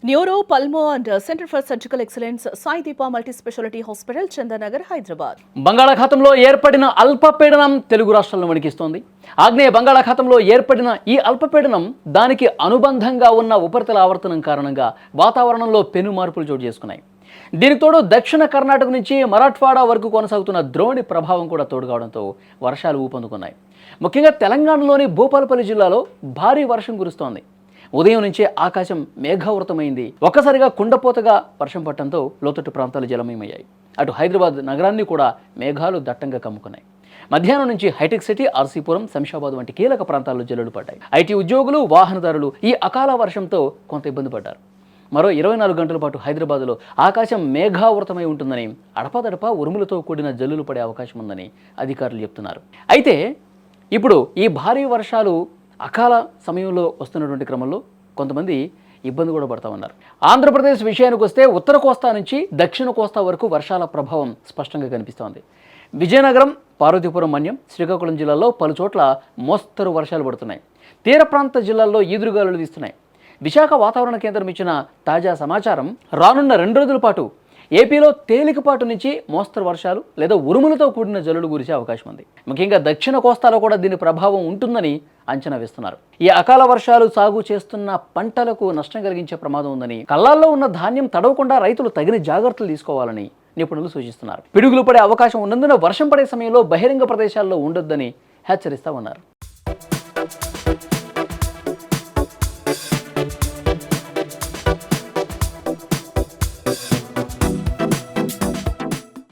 Neuro, pulmo and centre for surgical excellence Sai Deepa multi speciality hospital, Chandanagar, Hyderabad. బంగాళాఖాతంలో ఏర్పడిన అల్పపీడనం తెలుగు రాష్ట్రాలను వణికిస్తోంది. ఆగ్నేయ బంగాళాఖాతంలో ఏర్పడిన ఈ అల్పపీడనం దానికి అనుబంధంగా ఉన్న ఉపరితల ఆవర్తనం కారణంగా వాతావరణంలో పెను మార్పులు చోటు చేసుకున్నాయి. దీనికి తోడు దక్షిణ కర్ణాటక నుంచి మరాఠ్వాడా వరకు కొనసాగుతున్న ద్రోణి ప్రభావం కూడా తోడు కావడంతో వర్షాలు ఊపందుకున్నాయి. ముఖ్యంగా తెలంగాణలోని భూపాలపల్లి జిల్లాలో భారీ వర్షం కురుస్తోంది. ఉదయం నుంచే ఆకాశం మేఘావృతమైంది. ఒక్కసారిగా కుండపోతగా వర్షం పట్టడంతో లోతట్టు ప్రాంతాలు జలమయమయ్యాయి. అటు హైదరాబాద్ నగరాన్ని కూడా మేఘాలు దట్టంగా కమ్ముకున్నాయి. మధ్యాహ్నం నుంచి హైటెక్ సిటీ, ఆర్సీపురం, శంషాబాద్ వంటి కీలక ప్రాంతాల్లో జల్లులు పడ్డాయి. ఐటీ ఉద్యోగులు, వాహనదారులు ఈ అకాల వర్షంతో కొంత ఇబ్బంది పడ్డారు. మరో 24 గంటల పాటు హైదరాబాద్లో ఆకాశం మేఘావృతమై ఉంటుందని, అడపాదడపా ఉరుములతో కూడిన జల్లులు పడే అవకాశం ఉందని అధికారులు చెప్తున్నారు. అయితే ఇప్పుడు ఈ భారీ వర్షాలు అకాల సమయంలో వస్తున్నటువంటి క్రమంలో కొంతమంది ఇబ్బంది కూడా పడతా ఉన్నారు. ఆంధ్రప్రదేశ్ విషయానికి వస్తే ఉత్తర కోస్తా నుంచి దక్షిణ కోస్తా వరకు వర్షాల ప్రభావం స్పష్టంగా కనిపిస్తోంది. విజయనగరం, పార్వతీపురం, మన్యం, శ్రీకాకుళం జిల్లాల్లో పలు చోట్ల మోస్తరు వర్షాలు పడుతున్నాయి. తీర ప్రాంత జిల్లాల్లో ఈదురుగాలులు వీస్తున్నాయి. విశాఖ వాతావరణ కేంద్రం ఇచ్చిన తాజా సమాచారం, రానున్న 2 రోజుల పాటు ఏపీలో తేలికపాటు నుంచి మోస్తరు వర్షాలు లేదా ఉరుములతో కూడిన జల్లులు కురిసే అవకాశం ఉంది. ముఖ్యంగా దక్షిణ కోస్తాలో కూడా దీని ప్రభావం ఉంటుందని అంచనా వేస్తున్నారు. ఈ అకాల వర్షాలు సాగు చేస్తున్న పంటలకు నష్టం కలిగించే ప్రమాదం ఉందని, కళ్ళాల్లో ఉన్న ధాన్యం తడవకుండా రైతులు తగిన జాగ్రత్తలు తీసుకోవాలని నిపుణులు సూచిస్తున్నారు. పిడుగులు పడే అవకాశం ఉన్నందున వర్షం పడే సమయంలో బహిరంగ ప్రదేశాల్లో ఉండొద్దని హెచ్చరిస్తా ఉన్నారు.